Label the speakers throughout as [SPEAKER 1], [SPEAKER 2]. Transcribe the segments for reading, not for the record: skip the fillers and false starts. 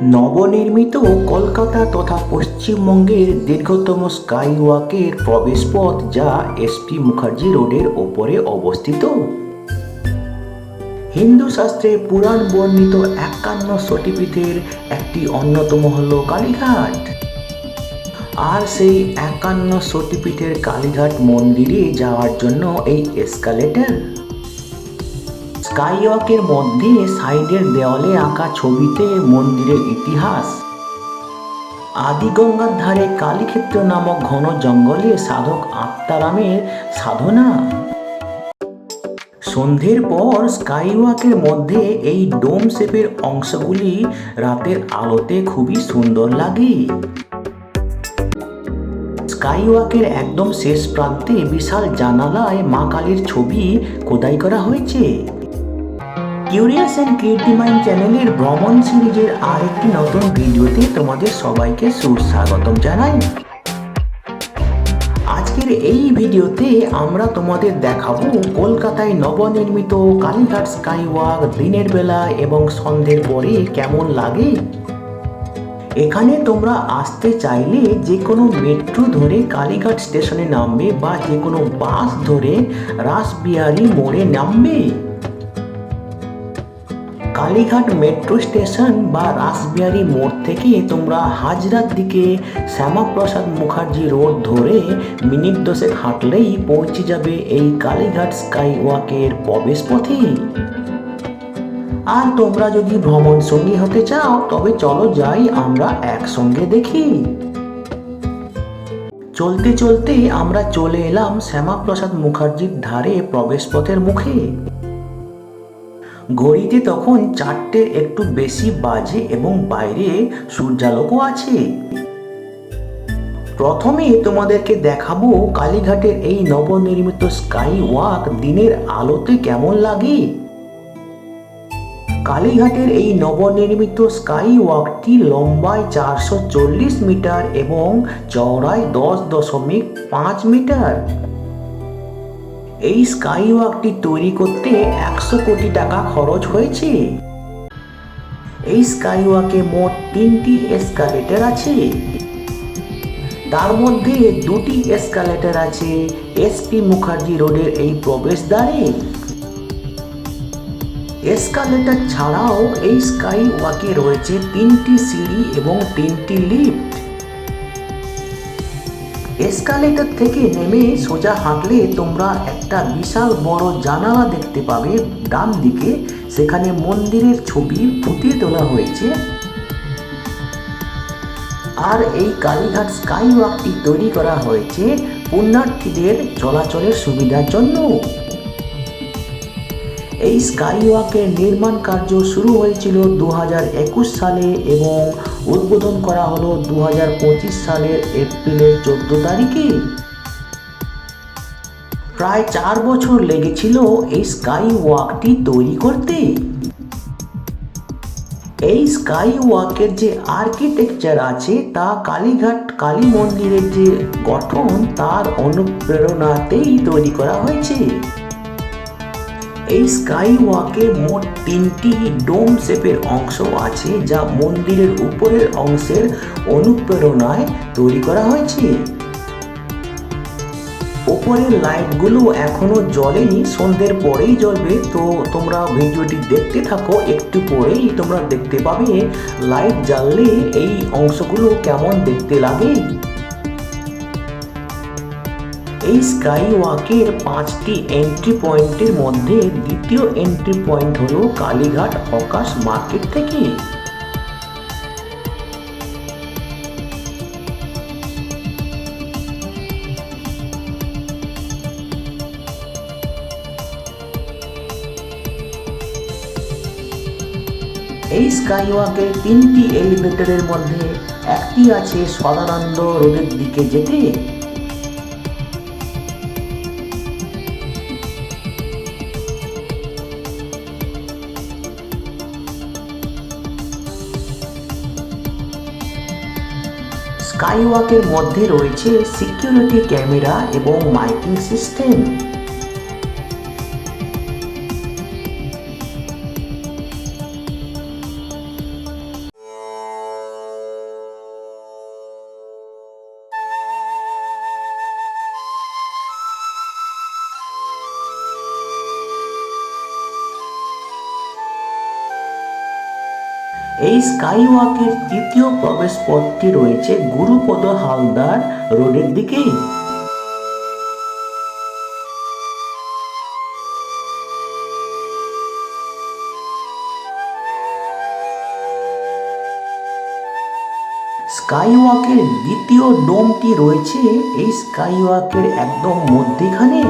[SPEAKER 1] নবনির্মিত কলকাতা তথা পশ্চিমবঙ্গের দীর্ঘতম স্কাইওয়াকের প্রবেশপথ, যা এসপি মুখার্জি রোডের ওপরে অবস্থিত। হিন্দু শাস্ত্রে পুরাণ বর্ণিত 51 শক্তিপীঠের একটি অন্যতম হল কালীঘাট। আর সেই 51 শক্তিপীঠের কালীঘাট মন্দিরে যাওয়ার জন্য এই এসকালেটর। স্কাইওয়াকের মধ্যে সাইডের দেওয়ালে আঁকা ছবিতে মন্দিরের ইতিহাস। আদিগঙ্গার ধারে কালীক্ষেত্র নামক ঘন জঙ্গলে সাধক আত্মারামের সাধনা। সন্ধ্যের পর স্কাইওয়াকের মধ্যে এই ডোম শেপের অংশগুলি রাতের আলোতে খুবই সুন্দর লাগে। স্কাইওয়াকের একদম শেষ প্রান্তে বিশাল জানালায় মা কালীর ছবি খোদাই করা হয়েছে। কিউরিয়াস অ্যান্ড ক্রিয়েটিভ মাইন্ড চ্যানেলের ভ্রমণ সিরিজের আরেকটি নতুন ভিডিওতে তোমাদের সবাইকে সুস্বাগতম জানাই। আজকের এই ভিডিওতে আমরা তোমাদের দেখাবো কলকাতায় নবনির্মিত কালীঘাট স্কাইওয়াক দিনের বেলা এবং সন্ধ্যের পরে কেমন লাগে। এখানে তোমরা আসতে চাইলে যে কোনো মেট্রো ধরে কালীঘাট স্টেশনে নামবে বা যে কোনো বাস ধরে রাসবিহারী মোড়ে নামবে। কালীঘাট মেট্রো স্টেশন বা রাসবিহারী মোড় থেকে তোমরা হাজরার দিকে শ্যামাপ্রসাদ মুখার্জি রোড ধরে মিনিট 10 হাঁটলেই পৌঁছে যাবে এই কালীঘাট স্কাইওয়াকের প্রবেশপথে। আর তোমরা যদি ভ্রমণ সঙ্গী হতে চাও তবে চলো যাই আমরা একসঙ্গে দেখি। চলতে চলতে আমরা চলে এলাম শ্যামাপ্রসাদ মুখার্জির ধারে প্রবেশপথের মুখে। ঘড়িতে তখন 4টের একটু বেশি বাজে এবং বাইরে সূর্যালোকও আছে। প্রথমে তোমাদেরকে দেখাবো কালীঘাটের এই নবনির্মিত স্কাই ওয়াক দিনের আলোতে কেমন লাগে। কালীঘাটের এই নবনির্মিত স্কাই ওয়াকটি লম্বায় 440 মিটার এবং চওড়ায় 10.5 মিটার। এই স্কাইওয়াকটি তৈরি করতে 100 কোটি টাকা খরচ হয়েছে। এই স্কাইওয়াকে মোট 3টি এসকালেটর আছে। তার মধ্যে 2টি এসকালেটর আছে এসপি মুখার্জি রোডের এই প্রবেশদ্বারে। এসকালেটর ছাড়াও এই স্কাইওয়াকে রয়েছে 3টি সিঁড়ি এবং 3টি লিফট। এসকালেটর থেকে নেমে সোজা হাঁটলে তোমরা একটা বিশাল বড় জানালা দেখতে পাবে ডান দিকে। সেখানে মন্দিরের ছবি ফুটিয়ে তোলা হয়েছে। আর এই কালীঘাট স্কাইওয়াকটি তৈরি করা হয়েছে পুণ্যার্থীদের চলাচলের সুবিধার জন্য। এই স্কাইওয়াকের নির্মাণ কার্য শুরু হয়েছিল 2021 সালে এবং উদ্বোধন করা হলো 2025 সালের এপ্রিলের 14 তারিখে। প্রায় 4 বছর লেগেছিল এই স্কাইওয়াকটি তৈরি করতে। এই স্কাইওয়াকের যে আর্কিটেকচার আছে তা কালীঘাট কালী মন্দিরের যে গঠন তার অনুপ্রেরণাতেই তৈরি করা হয়েছে। এই স্কাইওয়াকে মোট 3টি ডোম শেপের অংশ আছে, যা মন্দিরের উপরের অংশের অনুপ্রেরণায় তৈরি করা হয়েছে। উপরের লাইটগুলো এখনো জ্বলেনি, সন্ধ্যের পরেই জ্বলবে। তো তোমরা ভিডিওটি দেখতে থাকো, একটু পরেই তোমরা দেখতে পাবে লাইট জ্বাললে এই অংশগুলো কেমন দেখতে লাগে। এই স্কাইওয়াকের 5টি এন্ট্রি পয়েন্টের মধ্যে দ্বিতীয় এন্ট্রি পয়েন্ট হলো কালীঘাট হকার্স মার্কেট থেকে। এই স্কাইওয়াকের 3টি এলিভেটরের মধ্যে একটি আছে সদানন্দ রোডের দিকে যেতে। স্কাইওয়াকের মধ্যে রয়েছে সিকিউরিটি ক্যামেরা এবং মাইকিং সিস্টেম। এই স্কাই ওয়াকের তৃতীয় প্রবেশ পথটি রয়েছে গুরুপদ হালদার রোডের দিকে। স্কাই ওয়াকের দ্বিতীয় ডোমটি রয়েছে এই স্কাই ওয়াকের একদম মধ্যেখানে,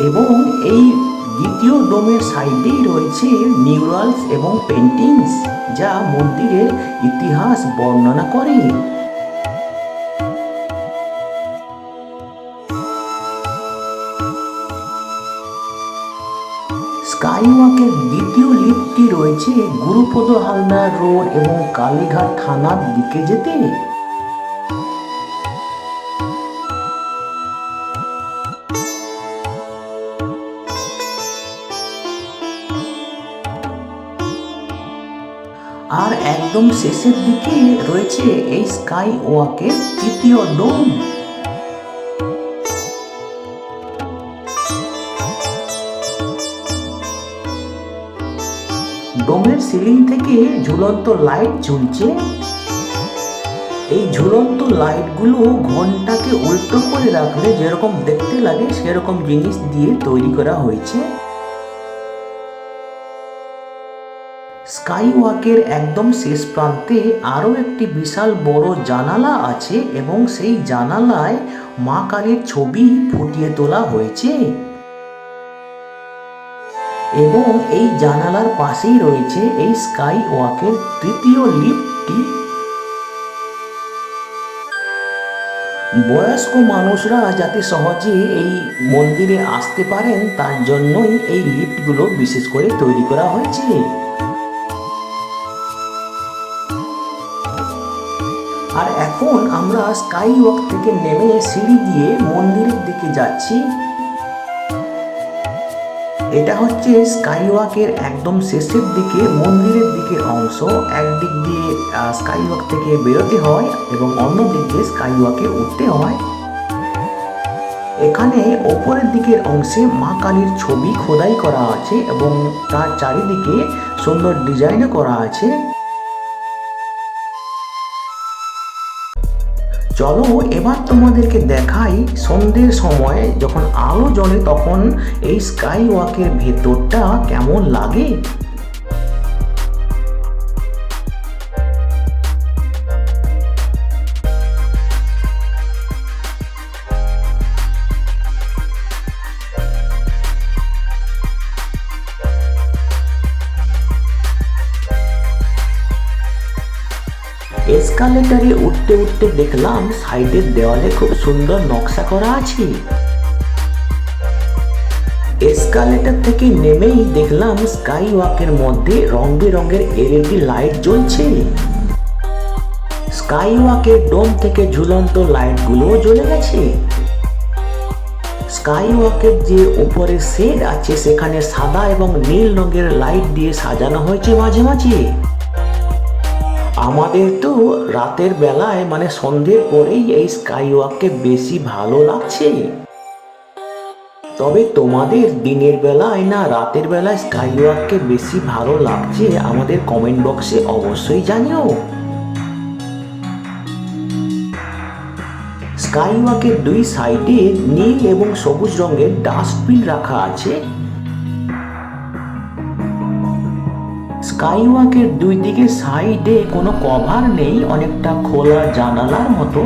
[SPEAKER 1] এবং এই দ্বিতীয় ডোমের সাইডেই রয়েছে মিউরালস এবং পেন্টিংস, যা মন্দিরের ইতিহাস বর্ণনা করে। স্কাই ওয়াকের দ্বিতীয় লিফটটি রয়েছে গুরুপদ হালদার রোড এবং কালীঘাট থানার দিকে যেতে। আর একদম শেষের দিকে রয়েছে এই স্কাই ওয়াকের তৃতীয় ডোম। ডোমের সিলিং থেকে ঝুলন্ত লাইট ঝুলছে। এই ঝুলন্ত লাইটগুলো ঘন্টাকে উল্টো করে রাখলে যেরকম দেখতে লাগে সেরকম জিনিস দিয়ে তৈরি করা হয়েছে। স্কাই ওয়াকের একদম শেষ প্রান্তে আরও একটি বিশাল বড় জানালা আছে এবং সেই জানালায় মা কালীর ছবি ফুটিয়ে তোলা হয়েছে, এবং এই জানালার পাশেই রয়েছে এই স্কাই ওয়াকের তৃতীয় লিফটটি। বয়স্ক মানুষরা যাতে সহজে এই মন্দিরে আসতে পারেন তার জন্যই এই লিফটগুলো বিশেষ করে তৈরি করা হয়েছে। আর এখন আমরা স্কাই ওয়াক থেকে নেমে সিঁড়ি দিয়ে মন্দিরের দিকে যাচ্ছি। এটা হচ্ছে স্কাই ওয়াকের একদম শেষের দিকে মন্দিরের দিকের অংশ। একদিক দিয়ে স্কাই ওয়াক থেকে বেরোতে হয় এবং অন্য দিক দিয়ে স্কাই ওয়াকে উঠতে হয়। এখানে ওপরের দিকের অংশে মা কালীর ছবি খোদাই করা আছে এবং তার চারিদিকে সুন্দর ডিজাইনও করা আছে। চলো এবার তোমাদেরকে দেখাই সন্ধ্যের সময় যখন আলো জ্বলে তখন এই স্কাই ওয়াকের ভেতরটা কেমন লাগে। এসকালেটরে উঠতে উঠতে দেখলাম সাইডের দেওয়ালে খুব সুন্দর নকশা করা আছে। এসকালেটর থেকে নেমেই দেখলাম স্কাই ওয়াকের মধ্যে রং বেরঙের এলইডি লাইট জ্বলছে। স্কাই ওয়াকের ডোম থেকে ঝুলন্ত লাইটগুলো জ্বলে গেছে। স্কাই ওয়াকের যে উপরে শেড আছে সেখানে সাদা এবং নীল রঙের লাইট দিয়ে সাজানো হয়েছে মাঝে মাঝে। আমাদের তো রাতের বেলায় মানে সন্ধ্যের পরেই এই স্কাই ওয়াককে বেশি ভালো লাগছে। তবে তোমাদের দিনের বেলায় না রাতের বেলায় স্কাই ওয়াককে বেশি ভালো লাগছে আমাদের কমেন্ট বক্সে অবশ্যই জানিও। স্কাই ওয়াকের দুই সাইডে নীল এবং সবুজ রঙের ডাস্টবিন রাখা আছে। স্কাই ওয়াকের দুই দিকে সাইডে কোনো কভার নেই, অনেকটা খোলা জানালার মতো।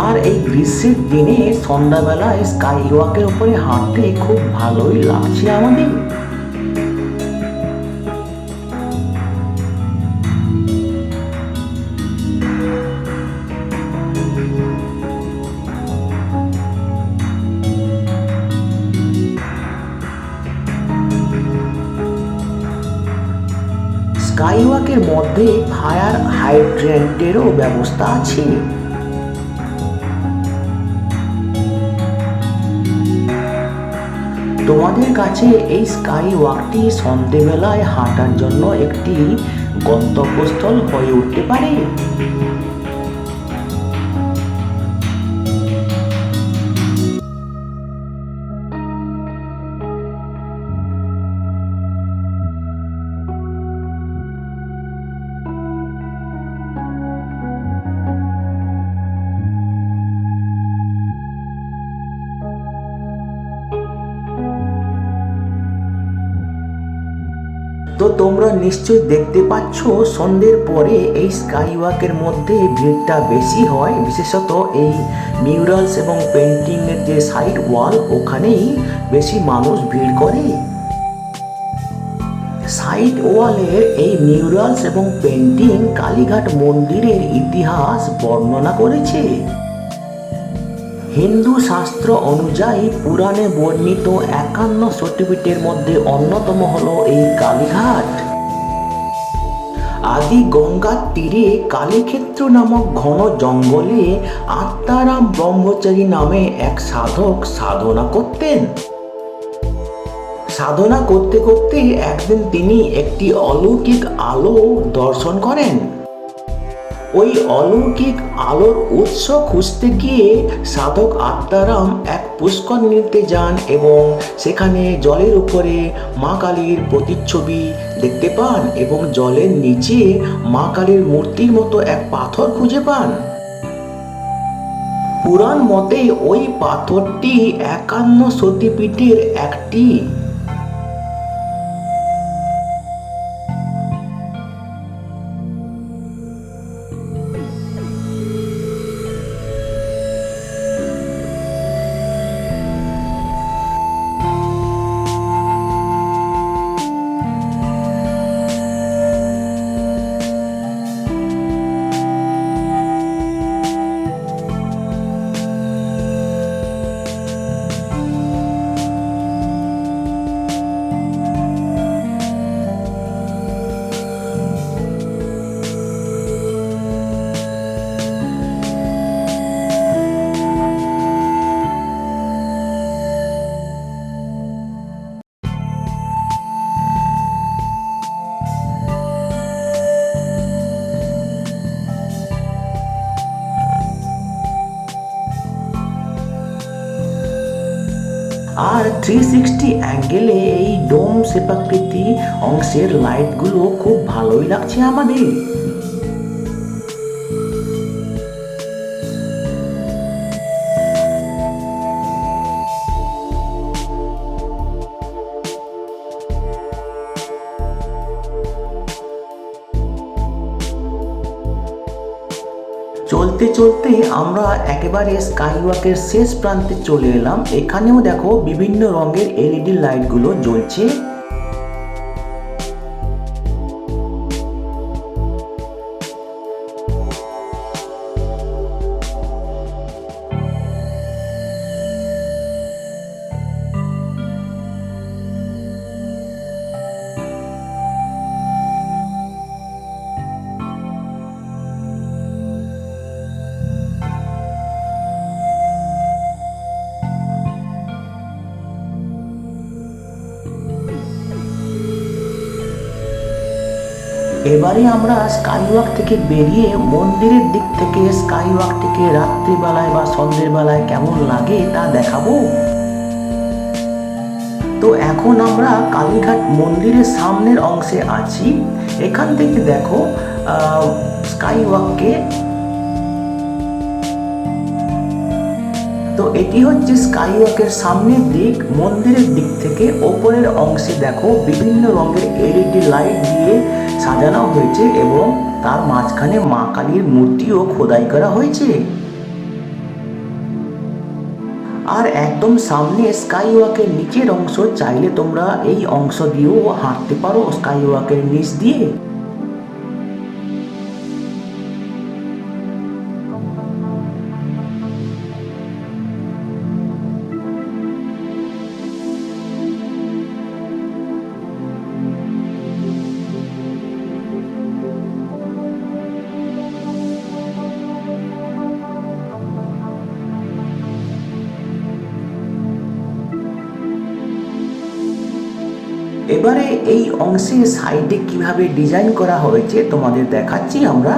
[SPEAKER 1] আর এই গ্রীষ্মের দিনে সন্ধ্যাবেলায় স্কাই ওয়াকের উপরে হাঁটতে খুব ভালোই লাগছে আমাদের। স্কাই ওয়াকের মধ্যে ফায়ার হাইড্রেন্টেরও ব্যবস্থা আছে। তোমাদের কাছে এই স্কাই ওয়াকটি সন্ধ্যেবেলায় হাঁটার জন্য একটি গন্তব্যস্থল হয়ে উঠতে পারে। তো তোমরা নিশ্চয়ই দেখতে পাচ্ছ সন্ধ্যের পরে এই স্কাই ওয়াকের মধ্যে ভিড়টা বেশি হয়, বিশেষত এই মিউরালস এবং পেন্টিংয়ের যে সাইড ওয়াল ওখানেই বেশি মানুষ ভিড় করে। সাইড ওয়ালের এই মিউরালস এবং পেন্টিং কালীঘাট মন্দিরের ইতিহাস বর্ণনা করেছে। হিন্দু শাস্ত্র অনুযায়ী পুরাণে বর্ণিত 51 শক্তিপীঠের মধ্যে অন্যতম হল এই কালীঘাট। আদি গঙ্গার তীরে কালীক্ষেত্র নামক ঘন জঙ্গলে আত্মারাম ব্রহ্মচারী নামে এক সাধক সাধনা করতেন। সাধনা করতে করতে একদিন তিনি একটি অলৌকিক আলো দর্শন করেন। ওই অলৌকিক আলোর উৎস খুঁজতে গিয়ে সাধক আত্মারাম এক পুষ্কর নিতে যান এবং সেখানে জলের উপরে মা কালীর প্রতিচ্ছবি দেখতে পান এবং জলের নিচে মা কালীর মূর্তির মতো এক পাথর খুঁজে পান। পুরাণ মতে ওই পাথরটি 51 সতীপীঠের একটি। আর 360 অ্যাঙ্গেলে এই ডোম শেপাকৃতি অংশের লাইটগুলো খুব ভালোই লাগছে আমাদের। চলতে চলতে আমরা একেবারে স্কাই ওয়াকের শেষ প্রান্তে চলে এলাম। এখানেও দেখো বিভিন্ন রঙের এলইডি লাইটগুলো জ্বলছে। এবারে আমরা স্কাই ওয়াক থেকে বেরিয়ে মন্দিরের দিক থেকে স্কাই ওয়াকটিকে রাত্রিবেলায় বা সন্ধ্যের বেলায় কেমন লাগে তা দেখাবো। তো এখন আমরা কালীঘাট মন্দিরের সামনের অংশে আছি। এখান থেকে দেখো স্কাই ওয়াককে। তো এটি হচ্ছে স্কাই ওয়াকের সামনের দিক। মন্দিরের দিক থেকে ওপরের অংশে দেখো বিভিন্ন রঙের এলইডি লাইট দিয়ে সাজানো হয়েছে এবং তার মাঝখানে মা কালীর মূর্তিও খোদাই করা হয়েছে। আর একদম সামনে স্কাই ওয়াকের নিচের অংশ, চাইলে তোমরা এই অংশ দিয়েও হাঁটতে পারো স্কাই ওয়াকের নিচ দিয়ে। এবারে এই অংশে সাইডে কিভাবে ডিজাইন করা হয়েছে তোমাদের দেখাচ্ছি আমরা।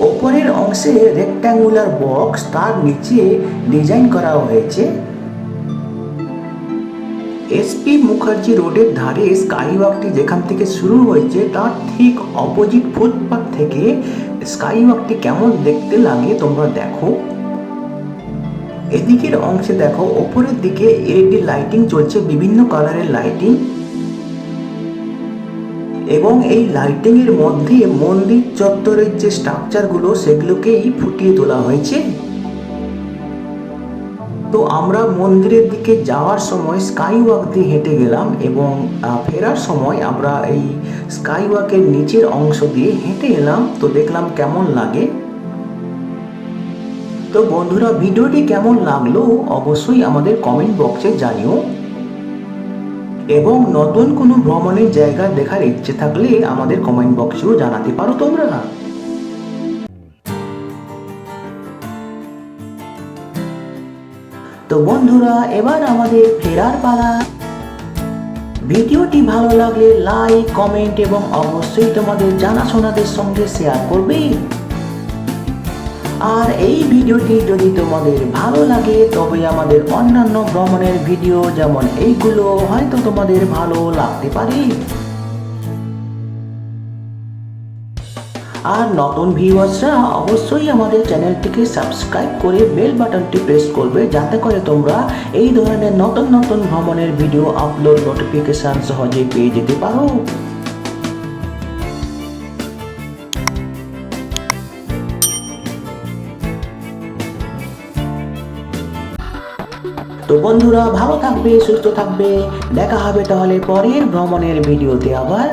[SPEAKER 1] ওপরের অংশে রেক্ট্যাঙ্গুলার বক্স, তার নিচে ডিজাইন করা হয়েছে এসপি মুখার্জি রোডের ধারে স্কাই ওয়াকটি যেখান থেকে শুরু হয়েছে তার ঠিক অপোজিট ফুটপাথ থেকে স্কাই ওয়াকটি কেমন দেখতে লাগে তোমরা দেখো। এদিকের অংশে দেখো ওপরের দিকে এলইডি লাইটিং চলছে, বিভিন্ন কালারের লাইটিং। এবং এই লাইটিং এর মধ্যে মন্দির চত্বরের যে স্ট্রাকচারগুলো সেগুলোকেই ফুটিয়ে তোলা হয়েছে। তো আমরা মন্দিরের দিকে যাওয়ার সময় স্কাই ওয়াক দিয়ে হেঁটে গেলাম এবং ফেরার সময় আমরা এই স্কাই ওয়াকের নিচের অংশ দিয়ে হেঁটে এলাম। তো দেখলাম কেমন লাগে। তো বন্ধুরা, ভিডিওটি কেমন লাগলো অবশ্যই আমাদের কমেন্ট বক্সে জানিও, এবং নতুন কোনো ভ্রমণের জায়গা দেখার ইচ্ছে থাকলে আমাদের কমেন্ট বক্সেও জানাতে পারো তোমরা। তো বন্ধুরা, এবার আমাদের ফেরার পালা। ভিডিওটি ভালো লাগলে লাইক, কমেন্ট এবং অবশ্যই তোমাদের জানাশোনাদের সঙ্গে শেয়ার করবে। আর এই ভিডিওটি যদি তোমাদের ভালো লাগে তবে আমাদের অন্যান্য ভ্রমণের ভিডিও যেমন এইগুলো হয়তো তোমাদের ভালো লাগতে পারে। আর নতুন ভিউয়ার্সরা অবশ্যই আমাদের চ্যানেলটিকে সাবস্ক্রাইব করে বেল বাটনটি প্রেস করবে, যাতে করে তোমরা এই ধরনের নতুন নতুন ভ্রমণের ভিডিও আপলোড নোটিফিকেশন সহজে পেয়ে যেতে পারো। তো বন্ধুরা, ভালো থাকবে, সুস্থ থাকবে। দেখা হবে তাহলে পরের ভ্রমণের ভিডিওতে আবার।